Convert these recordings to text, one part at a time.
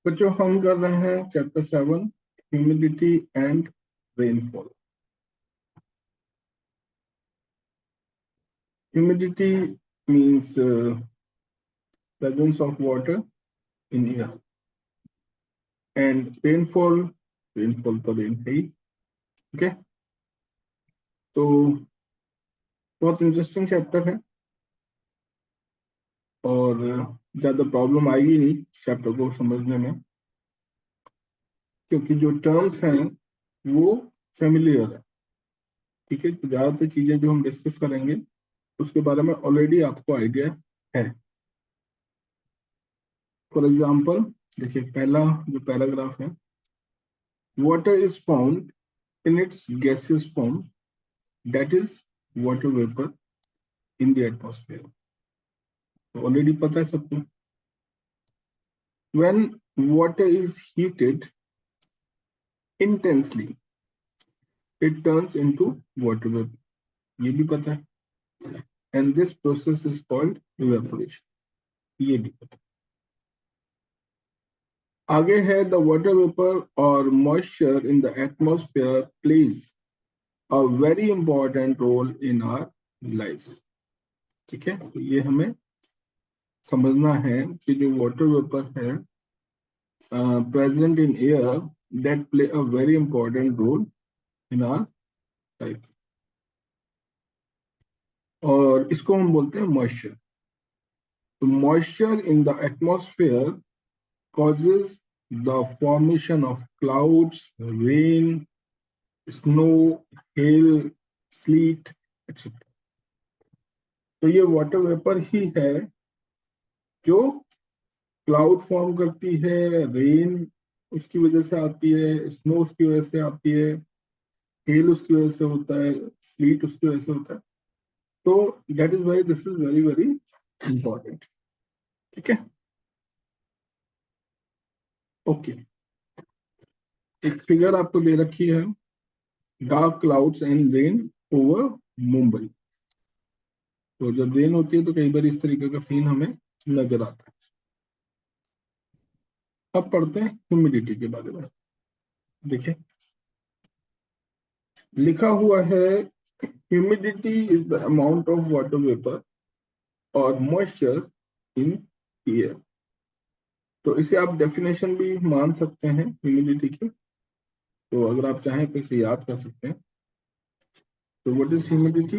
बच्चों हम कर रहे हैं chapter 7 humidity and rainfall. Humidity means presence of water in air and rainfall तो रेन है ही। ओके, तो बहुत इंटरेस्टिंग चैप्टर है और ज्यादा प्रॉब्लम आएगी नहीं चैप्टर को समझने में, क्योंकि जो टर्म्स हैं वो फेमिलियर है। ठीक है, तो ज्यादातर चीजें जो हम डिस्कस करेंगे उसके बारे में ऑलरेडी आपको आइडिया है। फॉर एग्जाम्पल देखिए, पहला जो पैराग्राफ है, water is found in its gaseous form, that is water vapour in the atmosphere. तो ऑलरेडी पता है सबको। When water is heated intensely it turns into water vapour, ये भी पता है। And this process is called evaporation, ये भी पता है। आगे है द वाटर वेपर और moisture in the atmosphere plays a very important role in our lives. ठीक है, तो ये हमें समझना है कि जो वाटर वेपर है present in air that play a very important role in our life, और इसको हम बोलते हैं मॉइस्चर। तो moisture in the atmosphere causes the formation of clouds, rain, snow, hail, sleet, etc. तो ये वाटर वेपर ही है जो क्लाउड फॉर्म करती है, रेन उसकी वजह से आती है, स्नो उसकी वजह से आती है, हेल उसकी वजह से होता है, स्लीट उसकी वजह से होता है। तो that is why this is very very important. ठीक है, ओके। एक फिगर आपको दे रखी है, dark clouds and rain over Mumbai. तो जब रेन होती है तो कई बार इस तरीके का सीन हमें नजर आता है। अब पढ़ते हैं ह्यूमिडिटी के बारे में। देखिए लिखा हुआ है, humidity is the amount of water vapour और मॉइस्चर इन एयर। तो इसे आप डेफिनेशन भी मान सकते हैं ह्यूमिडिटी की, तो अगर आप चाहें तो इसे याद कर सकते हैं। तो व्हाट इज ह्यूमिडिटी?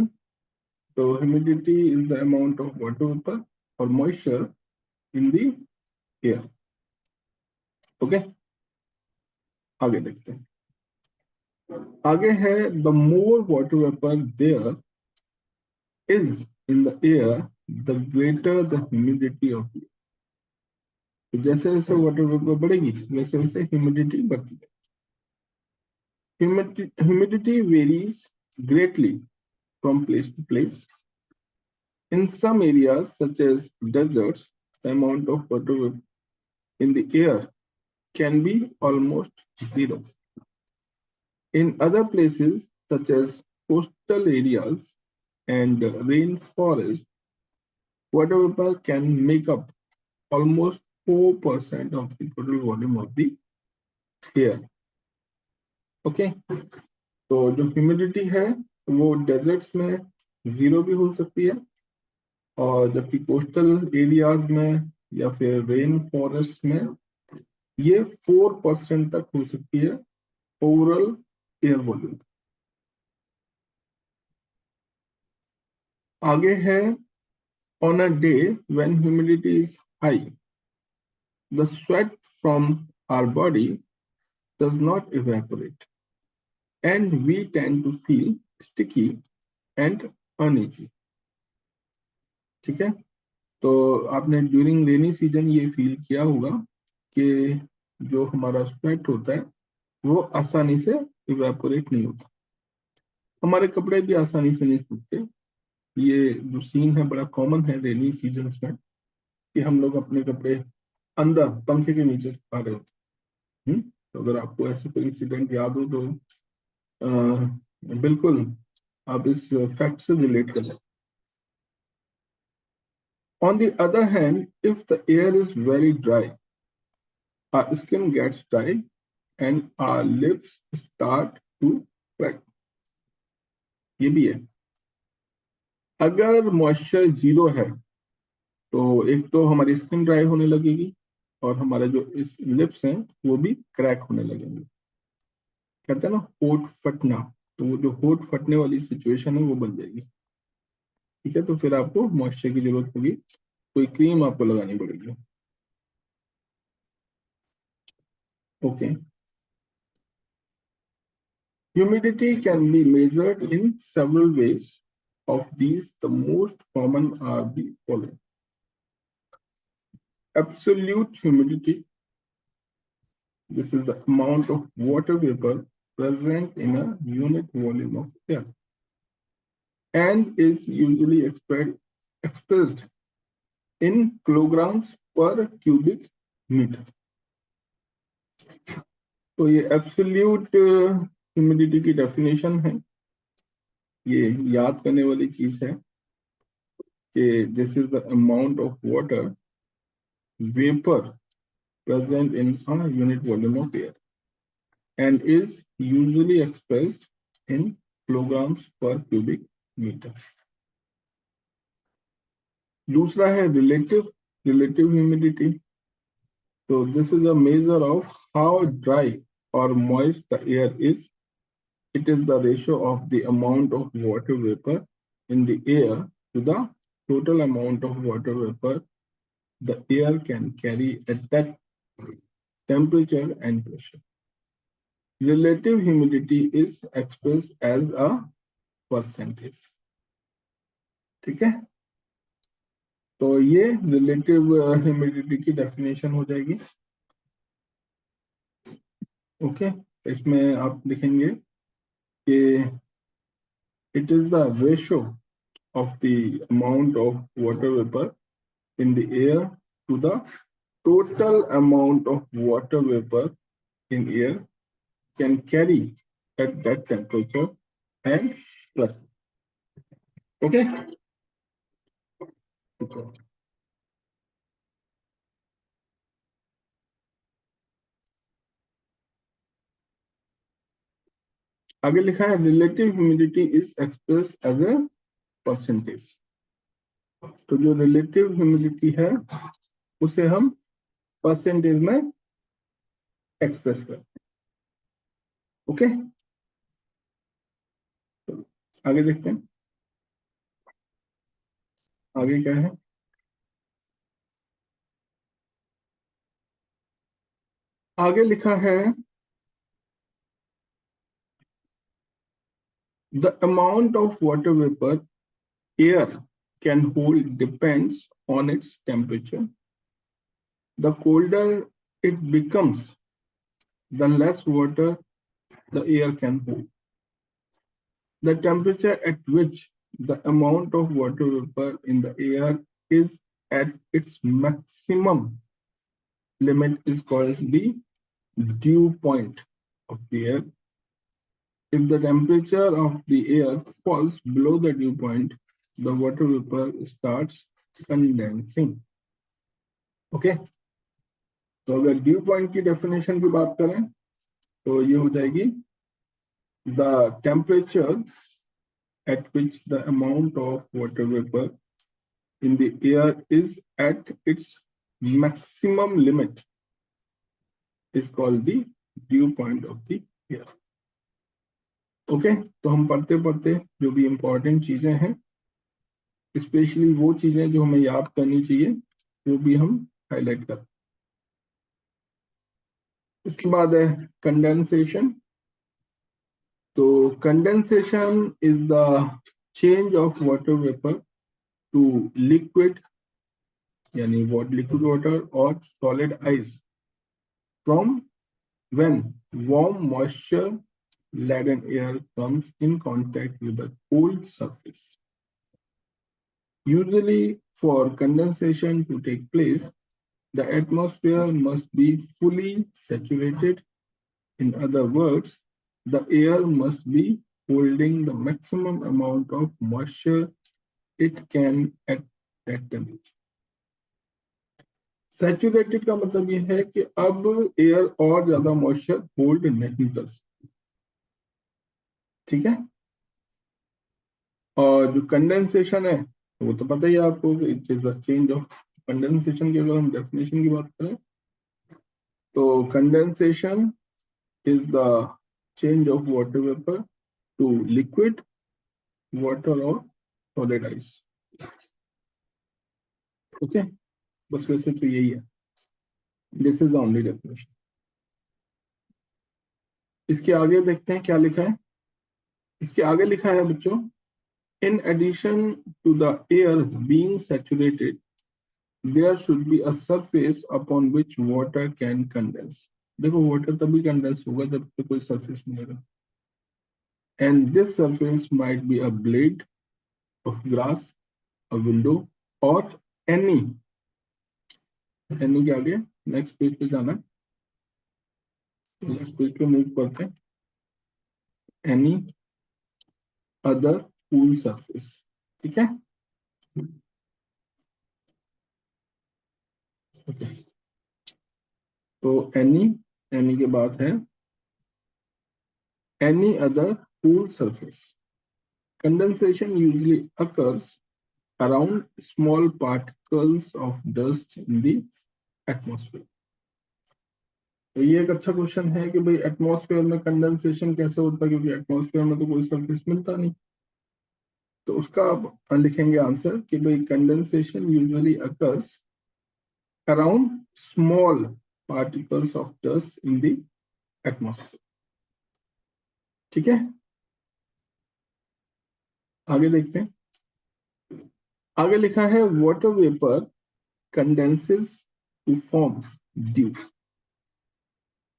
तो humidity is the amount of water vapour और moisture in the air. Okay, आगे देखते हैं। आगे है the more water vapour there is in the air the greater the humidity of air. तो जैसे जैसे वाटर वेपर बढ़ेगी वैसे वैसे ह्यूमिडिटी बढ़ती है। Humidity varies greatly from place to place. In some areas, such as deserts, the amount of water in the air can be almost zero. In other places, such as coastal areas and rainforests, water vapor can make up almost 4% of the total volume of the air. Okay, तो जो humidity है वो desserts में zero भी हो सकती है, और जबकि कोस्टल एरियाज में या फिर रेन फॉरेस्ट में ये 4% तक हो सकती है ओवरऑल एयर वॉल्यूम। आगे है, on a day when humidity is high the sweat from our body does not evaporate and we tend to feel sticky and uneasy. ठीक है, तो आपने ड्यूरिंग रेनी सीजन ये फील किया होगा कि जो हमारा स्वेट होता है वो आसानी से इवेपोरेट नहीं होता, हमारे कपड़े भी आसानी से नहीं सूखते। ये जो सीन है बड़ा कॉमन है रेनी सीजन्स में कि हम लोग अपने कपड़े अंदर पंखे के नीचे सुखा रहे होते हैं। तो अगर आपको ऐसे कोई इंसिडेंट याद हो तो बिल्कुल आप इस फैक्ट से रिलेट कर सकते। On the other hand, if the air is very dry, our skin gets dry and our lips start to crack. ये भी है. अगर मॉइस्चर जीरो है तो एक तो हमारी स्किन ड्राई होने लगेगी और हमारे जो इस लिप्स हैं वो भी क्रैक होने लगेंगे. कहते हैं ना होठ फटना, तो वो जो होठ फटने वाली सिचुएशन है वो बन जाएगी. ठीक है, तो फिर आपको मॉइस्चर की जरूरत होगी, कोई क्रीम आपको लगानी पड़ेगी. Okay. Humidity can be measured in several ways. Of these, the most common are the following. Absolute humidity. This is the amount of water vapor present in a unit volume of air and is usually expressed in kilograms per cubic meter. तो ये absolute humidity की definition है. ये याद करने वाली चीज है कि this is the amount of water vapor present in a unit volume of air and is usually expressed in kilograms per cubic meter. दूसरा है relative humidity. So this is a measure of how dry or moist the air is. It is the ratio of the amount of water vapor in the air to the total amount of water vapor the air can carry at that temperature and pressure. Relative humidity is expressed as a percentage. ठीक है, तो ये relative humidity की definition हो जाएगी. Okay, इसमें आप लिखेंगे कि it is the ratio of the amount of water vapour in the air to the total amount of water vapor in air can carry at that temperature and pressure. Okay. आगे लिखा है relative humidity is express as a percentage. तो जो relative humidity है उसे हम percentage में express करते हैं. ओके, आगे देखते हैं आगे क्या है. आगे लिखा है the amount of water vapour air can hold depends on its temperature. The colder it becomes, the less water the air can hold. The temperature at which the amount of water vapor in the air is at its maximum limit is called the dew point of the air. If the temperature of the air falls below the dew point, the water vapor starts condensing. Okay? तो अगर due point की definition की बात करें तो ये हो जाएगी the temperature at which the amount of water vapor in the air is at its maximum limit is called the dew point of the air. Okay, तो हम पढ़ते पढ़ते जो भी इंपॉर्टेंट चीजें हैं, स्पेशली वो चीजें जो हमें याद करनी चाहिए, वो भी हम हाईलाइट करते हैं. इसके बाद है कंडेंसेशन. तो condensation is the change of water vapour to liquid यानी लिक्विड वाटर और solid ice from when warm moisture laden air comes in contact with a cold surface. Usually, for condensation to take place, the atmosphere must be fully saturated. In other words, the air must be holding the maximum amount of moisture it can at that temperature. Saturated का मतलब ये है कि अब air और ज्यादा moisture hold नहीं कर सकती, ठीक है। और जो कंडेंसेशन है वो तो पता ही है आपको, it is the change of condensation की अगर हम डेफिनेशन की बात करें तो condensation is the change of water vapour to liquid, water और सॉलिड आइस, ओके। बस वैसे तो यही है, this is the only definition. इसके आगे देखते हैं क्या लिखा है। इसके आगे लिखा है बच्चों, in addition to the air being saturated there should be a surface upon which water can condense। देखो वाटर तभी कंडेंस होगा जब पे कोई सरफेस मिलेगा, and this surface might be a blade of grass, a window or any के आगे next page पे जाना है, नेक्स्ट पेज पे मूव करते हैं, एनी अदर कूल सरफेस, ठीक है। okay. तो एनी के बाद है any other cool surface। Condensation usually occurs around small particles of dust in the atmosphere। तो ये एक अच्छा क्वेश्चन है कि भाई एटमॉस्फेयर में कंडेंसेशन कैसे होता है, क्योंकि एटमॉस्फेयर में तो कोई सरफेस मिलता नहीं। तो उसका आप लिखेंगे आंसर कि भाई condensation usually occurs around small particles of dust in the atmosphere, ठीक है। आगे देखते हैं, आगे लिखा है water vapour condenses to form dew,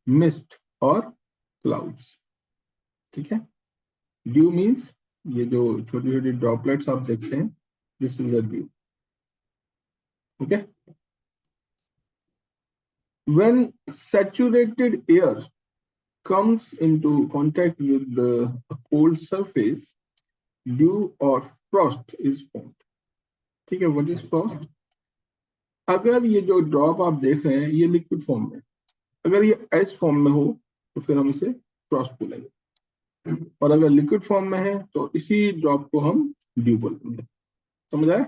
mist और क्लाउड्स, ठीक है। ड्यू मीन्स ये जो छोटी छोटी ड्रॉपलेट्स आप देखते हैं, this is a due, okay. When saturated air comes into contact with a cold surface, dew or frost is formed, ठीक है। What is Frost? अगर ये जो ड्रॉप आप देख रहे हैं ये लिक्विड फॉर्म में, अगर ये आइस फॉर्म में हो तो फिर हम इसे फ्रॉस्ट बोलेंगे, और अगर लिक्विड फॉर्म में है तो इसी ड्रॉप को हम ड्यू बोलेंगे, समझ आया?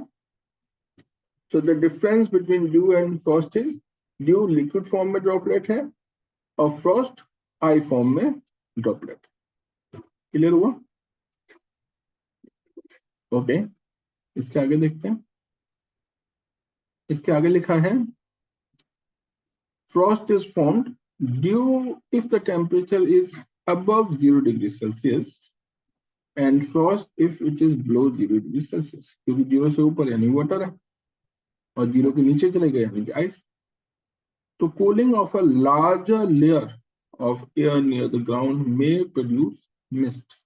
So the difference between due and Frost is, due liquid form में ड्रॉपलेट है और फ्रॉस्ट आई फॉर्म में ड्रॉपलेट। क्लियर हुआ? ओके इसके आगे देखते हैं, इसके आगे लिखा है frost is formed due if the temperature is above 0 degrees Celsius and frost if it is below 0 degrees Celsius, क्योंकि 0 से ऊपर यानी वाटर है और 0 के नीचे चले गए यानी कि आइस। तो cooling of a larger layer of air near the ground may produce mist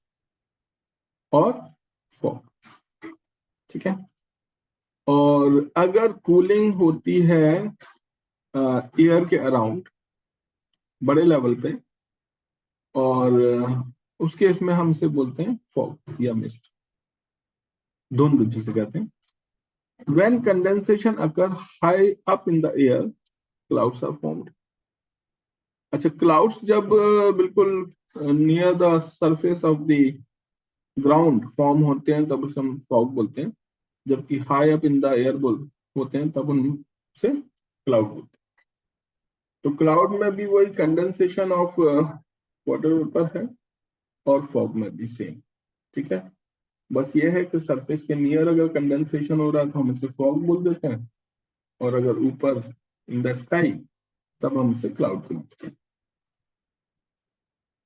और fog, ठीक है। और अगर कूलिंग होती है एयर के अराउंड बड़े लेवल पे, और उस केस में हम इसे बोलते हैं फॉग या मिस्ट, धुंध जिसे कहते हैं। When condensation occur high up in the air clouds are formed. अच्छा क्लाउड्स जब बिल्कुल near the surface of the ground form होते हैं तब उसे हम फॉग बोलते हैं, जबकि high up in the air बोल होते हैं तब उनसे क्लाउड बोलते हैं। तो क्लाउड में भी वही कंडेंसेशन ऑफ वाटर वेपर है और फॉग में भी सेम, ठीक है। बस ये है कि सरफेस के नियर अगर कंडेंसेशन हो रहा है तो हम इसे फॉग बोल देते हैं, और अगर ऊपर इन द स्काई तब हम इसे क्लाउड बोलते हैं।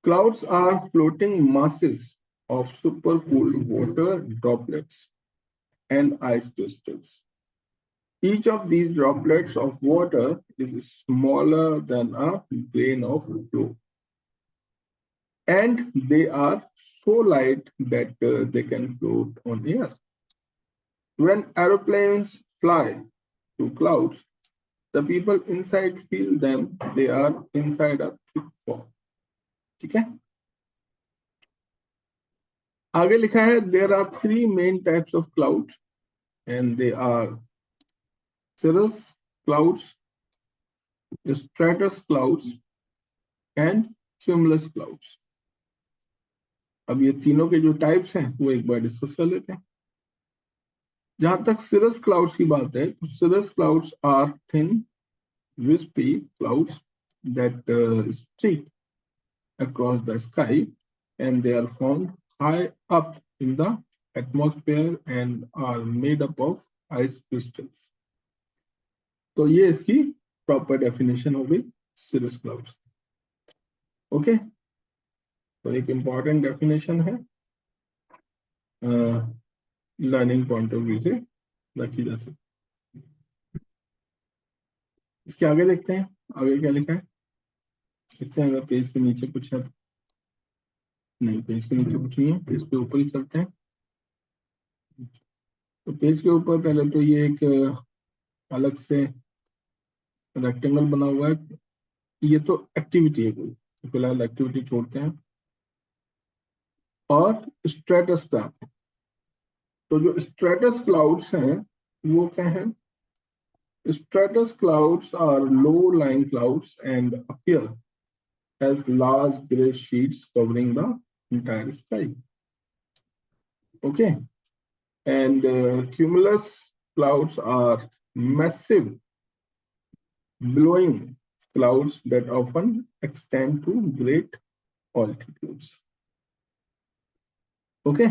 Clouds are floating masses of super cooled water droplets and ice crystals. Each of these droplets of water is smaller than a grain of flour, and they are so light that they can float on air. When aeroplanes fly through clouds, the people inside feel them. They are inside a thick fog. ठीक है, आगे लिखा है there are three main types of clouds and they are cirrus clouds, stratus clouds and cumulus clouds. अब ये तीनों के जो टाइप्स हैं वो एक बार डिस्कस कर लेते हैं। जहां तक cirrus clouds की बात है, तो cirrus clouds are thin wispy clouds that streak across the sky, and they are found high up in the atmosphere and are made up of ice crystals. तो ये इसकी प्रॉपर डेफिनेशन हो गई cirrus clouds। Okay, तो एक important definition है, learning point of view से रखी जा सकती। इसके आगे देखते हैं, आगे क्या लिखा है, देखते हैं अगर पेज के नीचे कुछ है। नहीं, पेज के नीचे कुछ नहीं है, पेज के ऊपर ही चलते हैं। तो पेज के ऊपर पहले तो ये एक अलग से रेक्टेंगल बना हुआ है, ये तो एक्टिविटी है कोई, तो फिलहाल एक्टिविटी छोड़ते हैं। और स्ट्रेटस क्लाउड, तो जो स्ट्रेटस क्लाउड्स हैं वो क्या है? Stratus clouds are low-lying clouds and appear as large gray sheets covering the entire sky. Okay, and cumulus clouds are massive blowing clouds that often extend to great altitudes. Okay,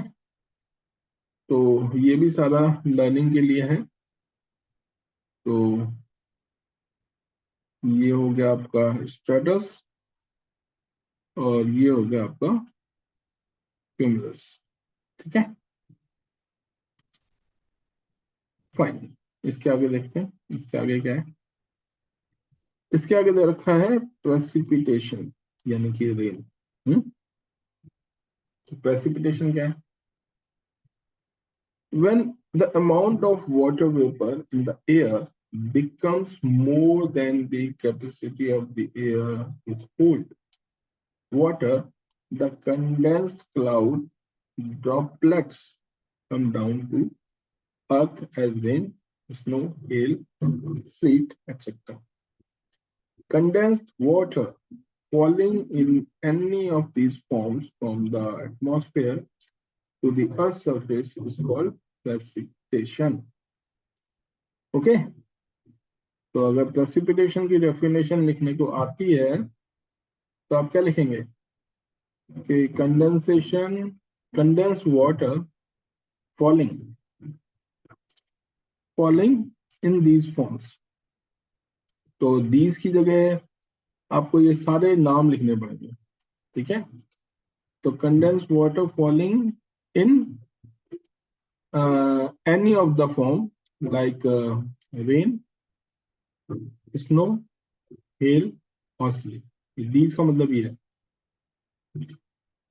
तो ये भी सारा learning के लिए है। तो ये हो गया आपका स्ट्रेटस और ये हो गया आपका क्यूमुलस। ठीक है, फाइन। इसके आगे देखते हैं, इसके आगे क्या है। इसके आगे दे रखा है प्रेसिपिटेशन, यानी कि रेन। तो प्रेसिपिटेशन क्या है? When the amount of water vapor in the air becomes more than the capacity of the air to hold water, the condensed cloud droplets come down to earth as rain, snow, hail, sleet, etc. Condensed water falling in any of these forms from the atmosphere to the earth's surface is called precipitation. Okay, तो अगर precipitation की definition लिखने को आती है तो आप क्या लिखेंगे कि condensation, condensed water falling in these forms. तो दीज की जगह आपको ये सारे नाम लिखने पड़ेंगे। ठीक है, तो condensed water falling in any of the form like rain, snow, hail और sleet। these का मतलब ये है,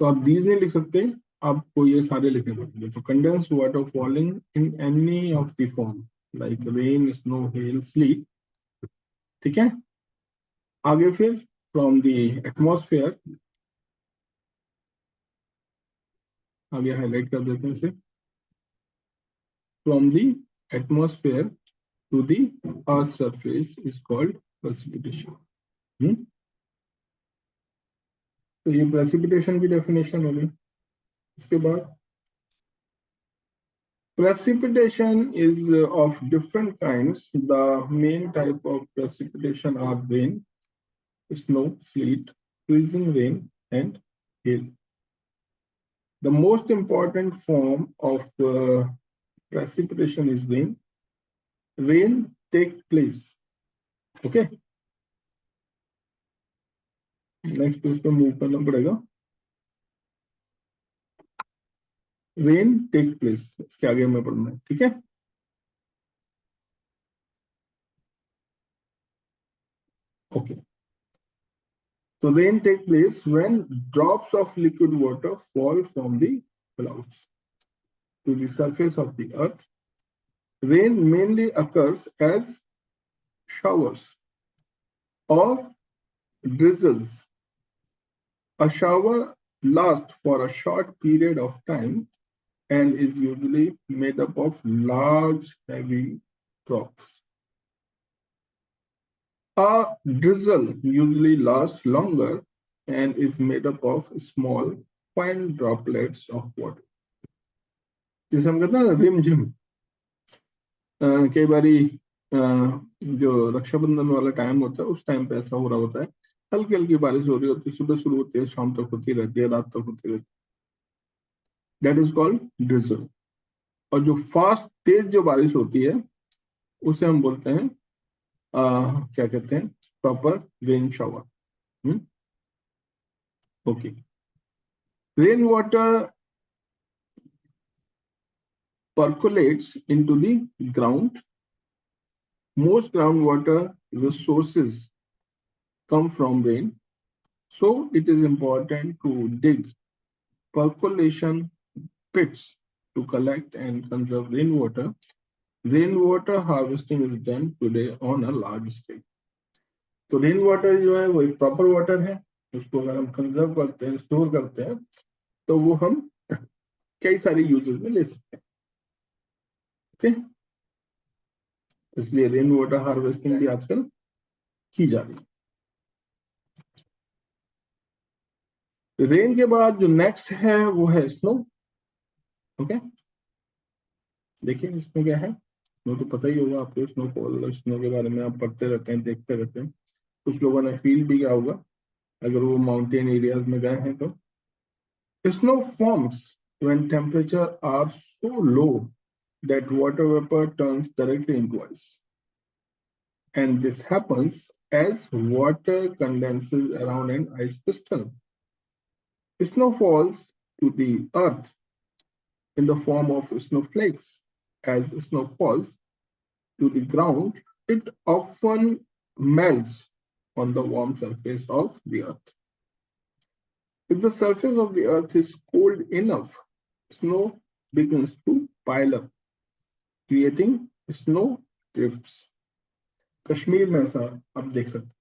तो आप these नहीं लिख सकते, आपको ये सारे लिखने पड़ेंगे। तो condensed water falling in any of the form like rain, snow, hail, sleet। ठीक है, आगे फिर from the atmosphere, आगे हाईलाइट कर देते हैं इसे, from the atmosphere to the earth's surface is called precipitation। तो ये प्रेसिपिटेशन की डेफिनेशन हो गई। इसके बाद precipitation is of different kinds. The main type of precipitation are rain, snow, sleet, freezing rain, and hail. The most important form of precipitation is rain. Rain takes place. Okay. Next page पे move करना पड़ेगा। Rain take place, इसके आगे हमें पढ़ना है। ठीक है, okay. So rain takes place when drops of liquid water fall from the clouds to the surface of the earth. Rain mainly occurs as showers or drizzles. A shower lasts for a short period of time and is usually made up of large, heavy drops. A drizzle usually lasts longer and is made up of small, fine droplets of water. जिसे हम कहते हैं ना rim झिम। कई बारी जो रक्षाबंधन वाला टाइम होता है उस टाइम पे ऐसा हो रहा होता है, हल्की हल्की बारिश हो रही होती है, सुबह शुरू होती है, शाम तक होती रहती है, रात तक होती रहती है, दैट इज कॉल्ड ड्रिजल। और जो फास्ट तेज जो बारिश होती है उसे हम बोलते हैं क्या कहते हैं, proper rain shower. Okay, rain water percolates into the ground. Most groundwater resources come from rain, so it is important to dig percolation pits to collect and conserve rainwater. Rainwater harvesting is done today on a large scale. तो rain water जो है वो एक proper water है, उसको अगर हम conserve करते हैं, स्टोर करते हैं, तो वो हम कई सारी यूजेस में ले सकते हैं। ओके, इसलिए रेन वाटर हार्वेस्टिंग भी आजकल की जा रही है। रेन के बाद जो नेक्स्ट है वो है स्नो। ओके, देखिए इसमें क्या है, स्नो तो पता ही होगा आपको, स्नोफॉल, स्नो के बारे में आप पढ़ते रहते हैं, देखते रहते हैं, कुछ लोगों ने फील भी किया होगा अगर वो माउंटेन एरियाज में गए हैं तो। Snow forms when temperature are so low that water vapor turns directly into ice, and this happens as water condenses around an ice crystal. Snow falls to the earth in the form of snowflakes. As snow falls to the ground, it often melts on the warm surface of the earth. If the surface of the earth is cold enough, snow begins to pile up, creating snow drifts. Kashmir में ऐसा आप देख सकते हैं,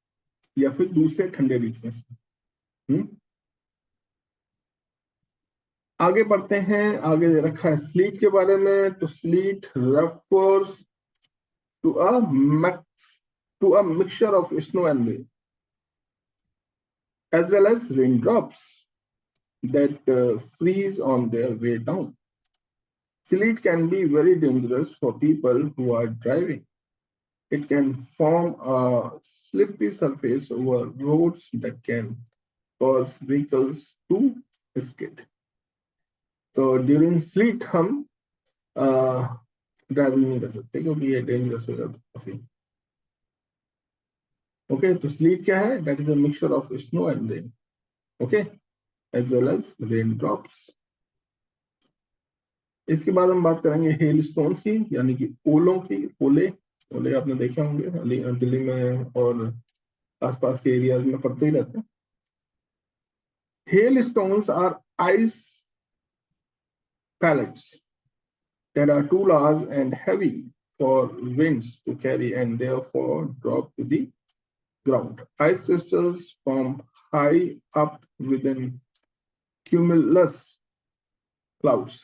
या फिर दूसरे ठंडे रीजन्स में। आगे बढ़ते हैं, आगे दे रखा है स्लीट के बारे में। तो sleet refers to a mixture of snow and rain, as well as raindrops that freeze on their way down. Sleet can be very dangerous for people who are driving. It can form a slippery surface over roads that can cause vehicles to skid. तो during slit हम driving नहीं कर सकते क्योंकि ये dangerous हो जाता है काफी। ओके, तो स्लीट क्या है, that is a mixture of snow and rain, okay, as well as rain drops. इसके बाद हम बात करेंगे हेल स्टोन्स की, यानी कि ओलों की। ओले, ओले आपने देखे होंगे दिल्ली में और आसपास के एरियाज में पड़ते ही रहते हैं। Hailstones are ice pellets that are too large and heavy for winds to carry and therefore drop to the ground. Ice crystals form high up within cumulus clouds.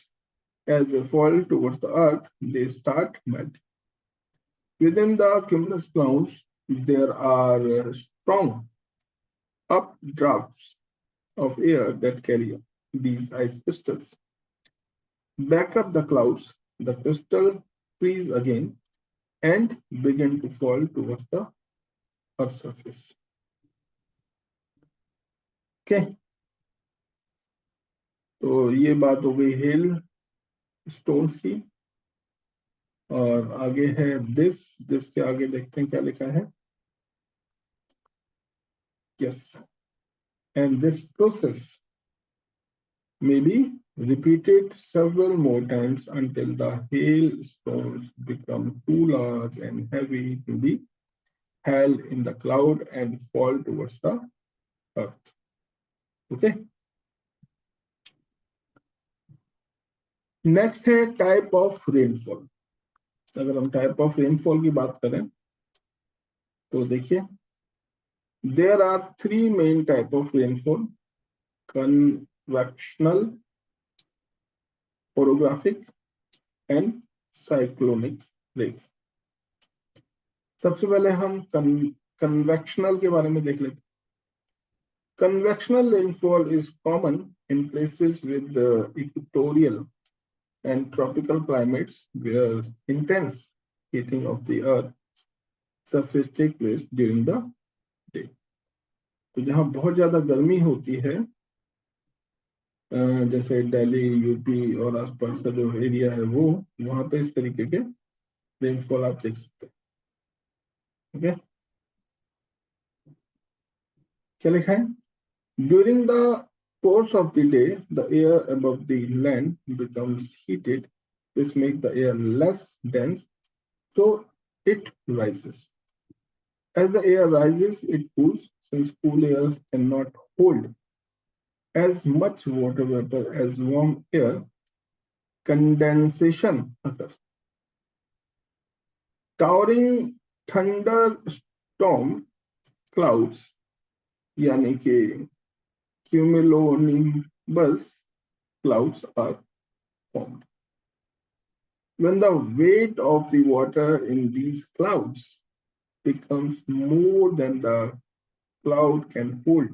As they fall towards the earth, they start melting. Within the cumulus clouds, there are strong updrafts of air that carry these ice crystals. Back up the clouds, the crystal freeze again and begin to fall towards the earth's surface. Okay, तो ये बात हो गई hail stones की। और आगे है this के आगे देखते हैं क्या लिखा है। Yes, and this process may be repeated several more times until the hailstones become too large and heavy to be held in the cloud and fall towards the earth. Okay. Next है type of rainfall. अगर हम type of rainfall की बात करें तो देखिए, there are three main type of rainfall: convectional, orographic and cyclonic rain. सबसे पहले हम कन्वेक्शनल के बारे में देख लेते हैं। Convectional rainfall is common in places with equatorial and tropical climates where intense heating of the earth surface take place during the day. तो जहाँ बहुत ज्यादा गर्मी होती है, जैसे दिल्ली, यूपी और आसपास का जो एरिया है वो, वहां पे इस तरीके के रेनफॉल आप देख सकते हैं। ओके, क्या लिखा है? During the course of the day, the air above the land becomes heated. This makes the air less dense, so it rises. As the air rises, it cools, since cool air cannot hold as much water vapor as warm air. Condensation occurs. Towering thunderstorm clouds, यानी कि cumulonimbus clouds are formed. When the weight of the water in these clouds becomes more than the cloud can hold,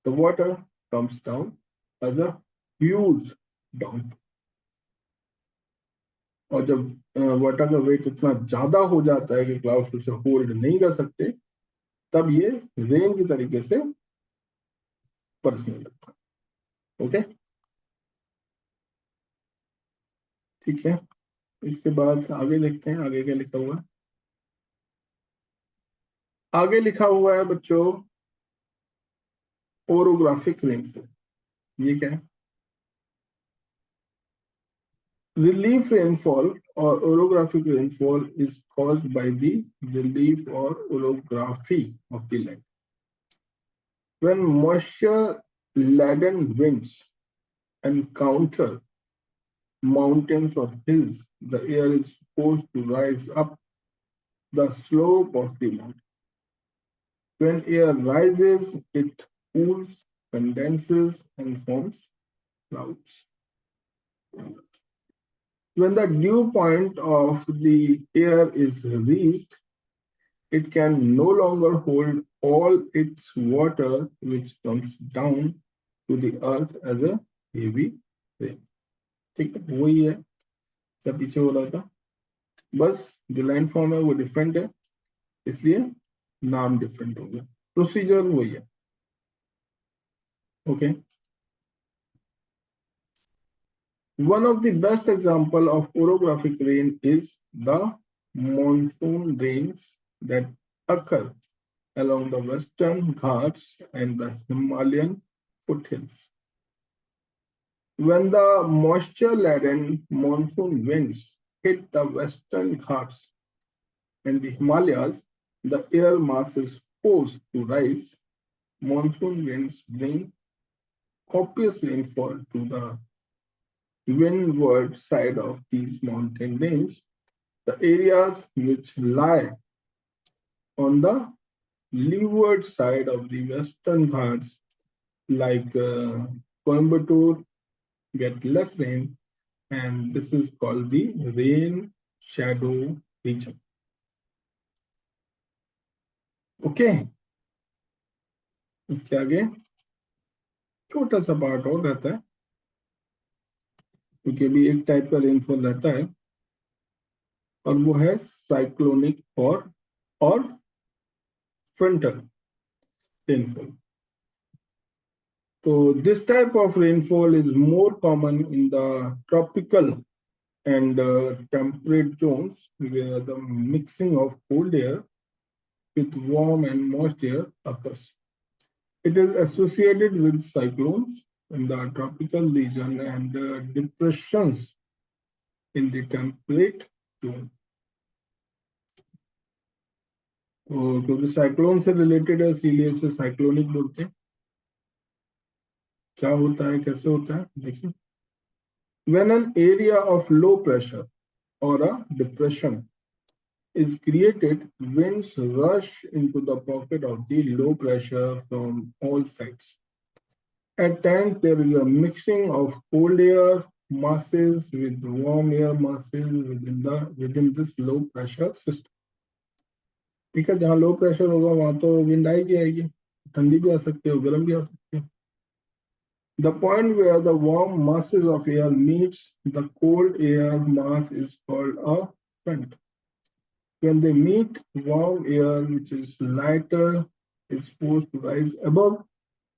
the water comes down as a huge downpour. और जब water का wait इतना ज्यादा हो जाता है कि क्लाउड्स उसे होल्ड नहीं कर सकते, तब ये रेन की तरीके से बरसने लगता है। ओके, ठीक है। इसके बाद आगे देखते हैं, आगे क्या लिखा हुआ है। आगे लिखा हुआ है बच्चों, ओरोग्राफिक रेनफॉल। ये क्या है? Relief rainfall or orographic rainfall is caused by the relief or orography of the land. When moisture-laden winds encounter mountains or hills, the air is supposed to rise up the slope of the mountain. When air rises, it cools, condenses, and forms clouds. When the dew point of the air is reached, it can no longer hold all its water, which comes down to the earth as a heavy rain. ठीक है, वही है, सब पीछे हो रहा था, बस जो लैंड फॉर्म है वो डिफरेंट है, इसलिए नाम डिफरेंट हो गया, प्रोसीजर वही है। Okay, one of the best example of orographic rain is the monsoon rains that occur along the Western Ghats and the Himalayan foothills. When the moisture-laden monsoon winds hit the Western Ghats and the Himalayas, the air mass is forced to rise. Monsoon winds bring copious rainfall to the windward side of these mountain ranges. The areas which lie on the leeward side of the Western Ghats, like Coimbatore, get less rain, and this is called the rain shadow region. Okay, इसके आगे छोटा सा part और रहता है, क्योंकि अभी एक टाइप का रेनफॉल रहता है और वो है साइक्लोनिक और frontal rainfall. So this type of rainfall is more common in the tropical and temperate zones where the mixing of cold air with warm and moist air occurs. It is associated with cyclones in the tropical region and depressions in the temperate zone. तो क्योंकि cyclone से related है, इसीलिए इसे cyclonic बोलते हैं. क्या होता है, कैसे होता है, देखिए. When an area of low pressure or a depression is created, winds rush into the pocket of the low pressure from all sides. At times, there is a mixing of cold air masses with warm air masses within this low pressure system. ठीक है, जहाँ low pressure होगा वहां तो wind आएगी आएगी, ठंडी भी आ सकती है और गर्म भी आ सकती है। The point where the warm masses of air meets the cold air mass is called a front. When they meet, warm air, which is lighter, is forced to rise above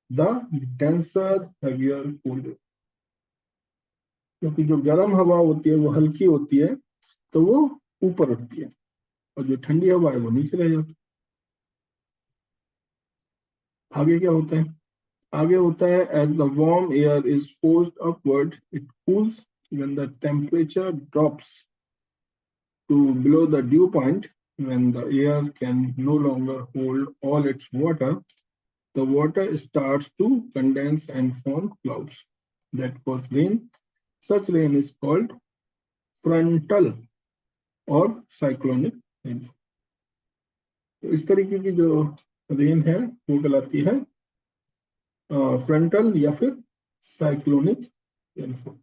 the denser, heavier cold air. क्योंकि जो गर्म हवा होती है वो हल्की होती है, तो वो ऊपर उठती है, और जो ठंडी हवा है वो नीचे रह जाती है। आगे क्या होता है? आगे होता है, as the warm air is forced upward, it cools. When the temperature drops to below the dew point, when the air can no longer hold all its water, the water starts to condense and form clouds that cause rain. Such rain is called frontal or cyclonic rainfall. तो इस तरीके की जो rain है वो कहलाती है frontal या फिर साइक्लोनिक रेनफॉल।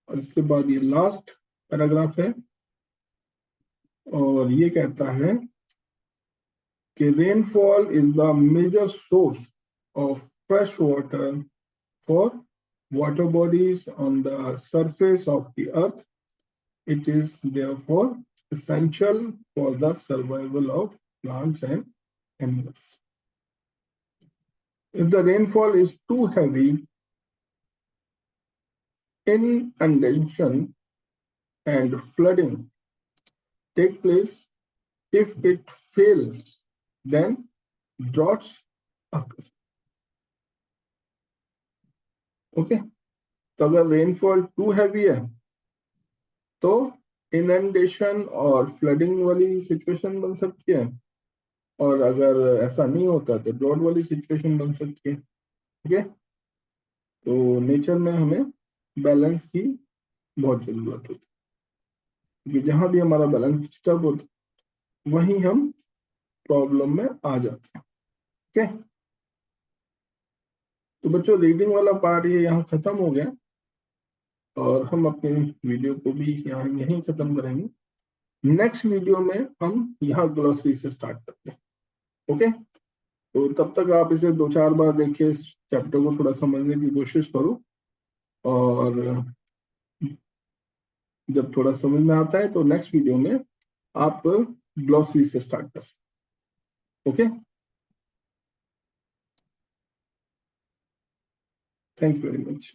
और इसके बाद ये लास्ट पैराग्राफ है, और ये कहता है कि rainfall is the major source of fresh water for water bodies on the surface of the earth. It is therefore essential for the survival of plants and animals. If the rainfall is too heavy, inundation and flooding take place. If it fails, then droughts occur. Okay, तो अगर rainfall to heavy है तो inundation और flooding वाली situation बन सकती है, और अगर ऐसा नहीं होता तो ड्रॉट वाली सिचुएशन बन सकती है। ठीक है, तो नेचर में हमें बैलेंस की बहुत जरूरत होती है, क्योंकि जहां भी हमारा बैलेंस डिस्टर्ब होता वहीं हम प्रॉब्लम में आ जाते हैं। ठीक है, तो बच्चों रीडिंग वाला पार्ट ये यहाँ खत्म हो गया, और हम अपने वीडियो को भी यहाँ यहीं खत्म करेंगे। नेक्स्ट वीडियो में हम यहाँ ग्लोसरी से स्टार्ट करते हैं। ओके, तो तब तक आप इसे 2-4 बार देखिए, इस चैप्टर को थोड़ा समझने की कोशिश करो, और जब थोड़ा समझ में आता है तो नेक्स्ट वीडियो में आप ग्लोसरी से स्टार्ट कर सकते। Okay, thank you very much.